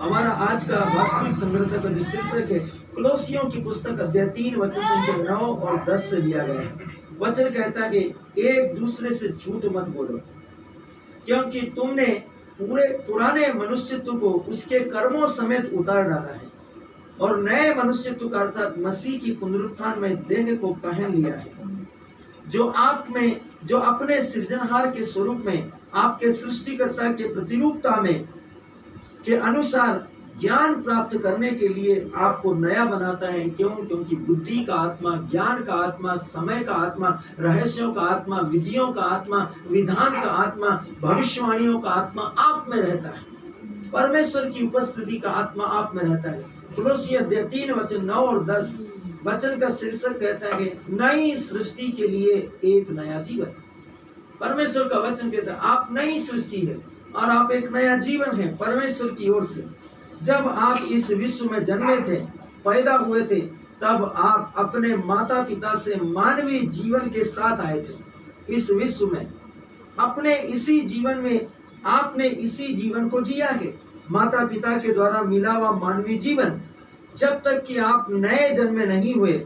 हमारा आज का वास्तविक संग्रह का जो शीर्षक है कुलोसियों की पुस्तक अध्याय 3 वचन संख्या 9 और 10 से लिया गया है। वचन कहता है कि एक दूसरे से झूठ मत बोलो, क्योंकि तुमने पूरे पुराने मनुष्यत्व को उसके कर्मों समेत उतार डाला है और नए मनुष्यत्व का अर्थात मसीह की पुनरुत्थान में देह को पहन लिया है, जो अपने सृजनहार के स्वरूप में आपके सृष्टिकर्ता के प्रतिरूपता में के अनुसार ज्ञान प्राप्त करने के लिए आपको नया बनाता है। क्योंकि बुद्धि का आत्मा, ज्ञान का आत्मा, समय का आत्मा, रहस्यों का आत्मा, विधियों का आत्मा, विधान का आत्मा, भविष्यवाणियों का आत्मा आप में रहता है। परमेश्वर की उपस्थिति का आत्मा आप में रहता है। कुलोसी अध्याय 3 वचन 9 और 10 वचन का शीर्षक कहता है नई सृष्टि के लिए एक नया जीवन। परमेश्वर का वचन कहता है आप नई सृष्टि है और आप एक नया जीवन है परमेश्वर की ओर से। जब आप इस विश्व में जन्मे थे, पैदा हुए थे, तब आप अपने माता पिता से मानवीय जीवन के साथ आए थे इस विश्व में। अपने इसी जीवन में आपने इसी जीवन को जिया है, माता पिता के द्वारा मिला हुआ मानवीय जीवन, जब तक कि आप नए जन्मे नहीं हुए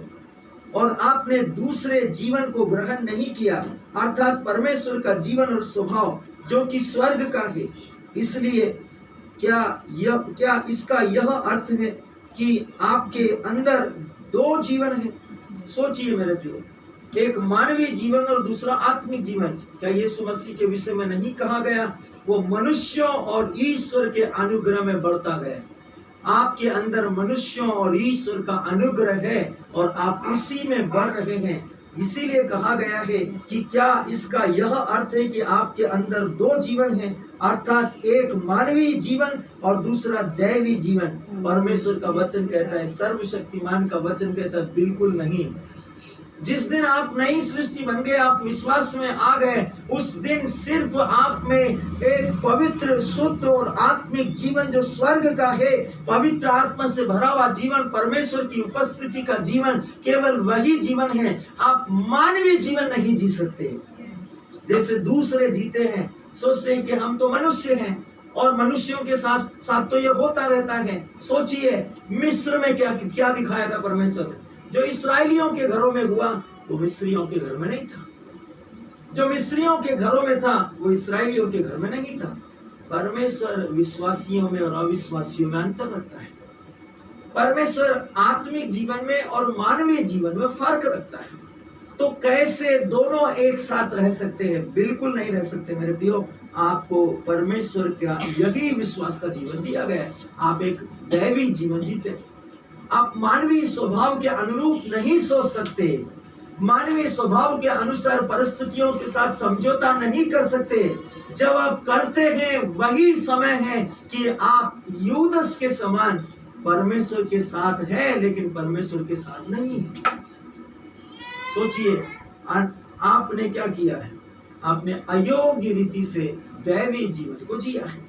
और आपने दूसरे जीवन को ग्रहण नहीं किया, अर्थात परमेश्वर का जीवन और स्वभाव जो कि स्वर्ग का है। इसलिए क्या इसका यह अर्थ है कि आपके अंदर दो जीवन है? सोचिए मेरे प्रियो, एक मानवीय जीवन और दूसरा आत्मिक जीवन। क्या यीशु मसीह के विषय में नहीं कहा गया वो मनुष्यों और ईश्वर के अनुग्रह में बढ़ता गया? आपके अंदर मनुष्यों और ईश्वर का अनुग्रह है और आप उसी में बढ़ रहे हैं। इसीलिए कहा गया है कि क्या इसका यह अर्थ है कि आपके अंदर दो जीवन हैं, अर्थात एक मानवीय जीवन और दूसरा दैवी जीवन? परमेश्वर का वचन कहता है, सर्वशक्तिमान का वचन कहता है बिल्कुल नहीं। जिस दिन आप नई सृष्टि बन गए, आप विश्वास में आ गए, उस दिन सिर्फ आप में एक पवित्र, शुद्ध और आत्मिक जीवन जो स्वर्ग का है, पवित्र आत्मा से भरा हुआ जीवन, परमेश्वर की उपस्थिति का जीवन, केवल वही जीवन है। आप मानवीय जीवन नहीं जी सकते जैसे दूसरे जीते हैं। सोचते हैं कि हम तो मनुष्य हैं और मनुष्यों के साथ साथ तो ये होता रहता है। सोचिए मिस्र में क्या दिखाया था परमेश्वर ने। जो इस्राएलियों के घरों में हुआ वो मिस्रियों के घर में नहीं था, जो मिस्रियों के घरों में था वो इस्राएलियों के घर में नहीं था। परमेश्वर विश्वासियों में और अविश्वासियों में अंतर रखता है। परमेश्वर आत्मिक जीवन में और मानवीय जीवन में फर्क रखता है। तो कैसे दोनों एक साथ रह सकते हैं? बिल्कुल नहीं रह सकते मेरे प्रियो। आपको परमेश्वर का यही विश्वास का जीवन दिया गया है। आप एक दैवी जीवन जीते। आप मानवीय स्वभाव के अनुरूप नहीं सोच सकते, मानवीय स्वभाव के अनुसार परिस्थितियों के साथ समझौता नहीं कर सकते। जब आप करते हैं वही समय है कि आप यूदस के समान परमेश्वर के साथ है लेकिन परमेश्वर के साथ नहीं है। सोचिए आपने क्या किया है? आपने अयोग्य रीति से दैवी जीवन को जिया है।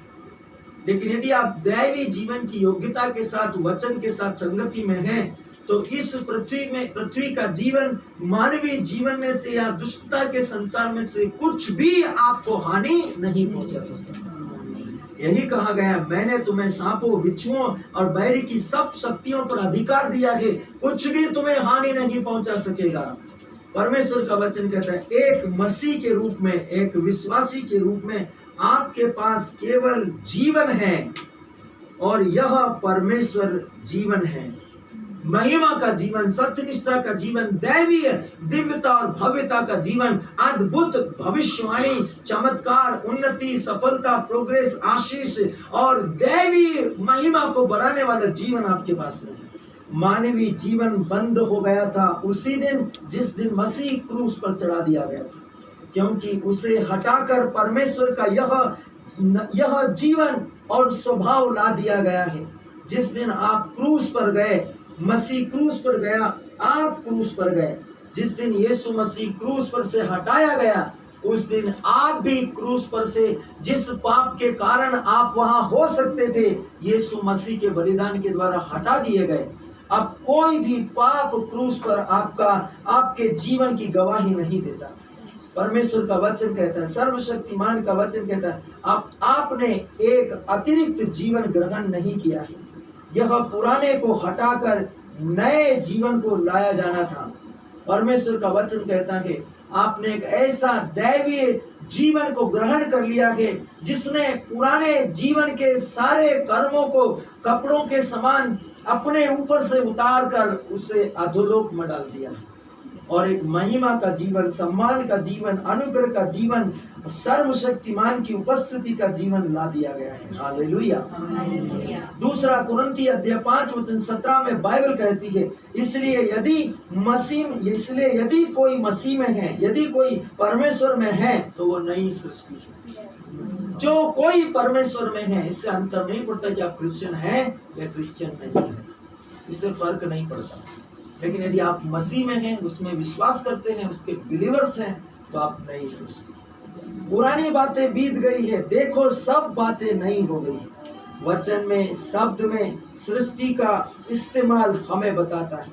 लेकिन यदि आप दैवी जीवन की योग्यता के साथ, वचन के साथ संगति में हैं, तो इस पृथ्वी का जीवन, मानवीय जीवन में से या दुष्टता के संसार में से कुछ भी आपको हानि नहीं पहुंचा सकता। यही कहा गया, मैंने तुम्हें सांपों, बिच्छुओं और बैरी की सब शक्तियों पर अधिकार दिया है, कुछ भी तुम्हें हानि नहीं पहुंचा सकेगा। परमेश्वर का वचन कहता है एक मसीह के रूप में, एक विश्वासी के रूप में आपके पास केवल जीवन है और यह परमेश्वर जीवन है। महिमा का जीवन, सत्यनिष्ठा का जीवन, दैवीय दिव्यता और भव्यता का जीवन, अद्भुत भविष्यवाणी, चमत्कार, उन्नति, सफलता, प्रोग्रेस, आशीष और दैवीय महिमा को बढ़ाने वाला जीवन आपके पास है। मानवीय जीवन बंद हो गया था उसी दिन जिस दिन मसीह क्रूस पर चढ़ा दिया गया था, क्योंकि उसे हटाकर परमेश्वर का यह जीवन और स्वभाव ला दिया गया है। जिस दिन आप क्रूस पर गए, मसीह क्रूस पर गया, आप क्रूस पर गए। जिस दिन यीशु मसीह क्रूस पर से हटाया गया, उस दिन आप भी क्रूस पर से, जिस पाप के कारण आप वहां हो सकते थे, यीशु मसीह के बलिदान के द्वारा हटा दिए गए। अब कोई भी पाप क्रूस पर आपके जीवन की गवाही नहीं देता। परमेश्वर का वचन कहता है, सर्वशक्तिमान का वचन कहता है, आपने एक अतिरिक्त जीवन ग्रहण नहीं किया है। यह पुराने को हटाकर नए जीवन को लाया जाना था। परमेश्वर का वचन कहता है आपने एक ऐसा दैवीय जीवन को ग्रहण कर लिया है जिसने पुराने जीवन के सारे कर्मों को कपड़ों के समान अपने ऊपर से उतार कर उसे अधोलोक में डाल दिया है और एक महिमा का जीवन, सम्मान का जीवन, अनुग्रह का जीवन, सर्वशक्तिमान की उपस्थिति का जीवन ला दिया गया है। हालेलुया। दूसरा कुरिन्थी अध्याय 5:17 में बाइबल कहती है, इसलिए यदि कोई मसीह में है, यदि कोई परमेश्वर में है, तो वो नई सृष्टि है। जो कोई परमेश्वर में है, इससे अंतर नहीं पड़ता कि आप क्रिश्चियन हैं या क्रिश्चियन नहीं है, इससे फर्क नहीं पड़ता। लेकिन यदि आप मसीह में हैं, उसमें विश्वास करते हैं, उसके बिलीवर्स हैं, तो आप नई सृष्टि। पुरानी बातें बीत गई है, देखो सब बातें नई हो गई। वचन में, शब्द में सृष्टि का इस्तेमाल हमें बताता है।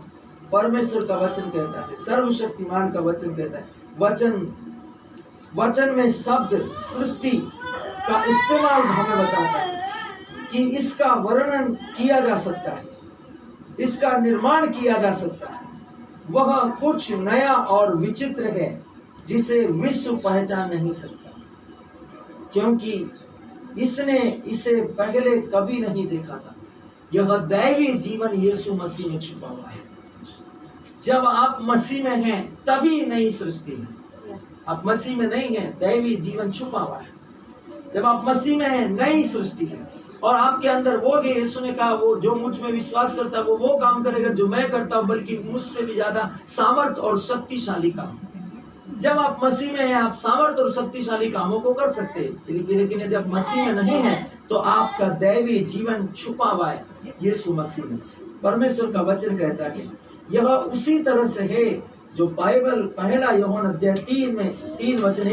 परमेश्वर का वचन कहता है, सर्वशक्तिमान का वचन कहता है, वचन में शब्द सृष्टि का इस्तेमाल हमें बताता है कि इसका वर्णन किया जा सकता है, इसका निर्माण किया जा सकता है। वह कुछ नया और विचित्र है जिसे विश्व पहचान नहीं सकता, क्योंकि इसने इसे पहले कभी नहीं देखा था। यह दैवी जीवन यीशु मसीह में छिपा हुआ है। जब आप मसीह में हैं तभी नई सृष्टि है। आप मसीह में नहीं हैं, दैवी जीवन छुपा हुआ है। जब आप मसीह में हैं, नई सृष्टि है और आपके अंदर वो है। यीशु ने कहा, वो जो मुझ में विश्वास करता है वो काम करेगा जो मैं करता हूं, बल्कि मुझसे भी ज्यादा सामर्थ और शक्तिशाली काम। जब आप मसीह में हैं, आप सामर्थ और शक्तिशाली कामों को कर सकते हैं। लेकिन यदि आप मसीह में नहीं हैं, तो आपका दैवी जीवन छुपा हुआ है यीशु मसीह में। परमेश्वर का वचन कहता है, यह उसी तरह से है जो बाइबल पहला यूहन्ना अध्याय 3 में 3 वचन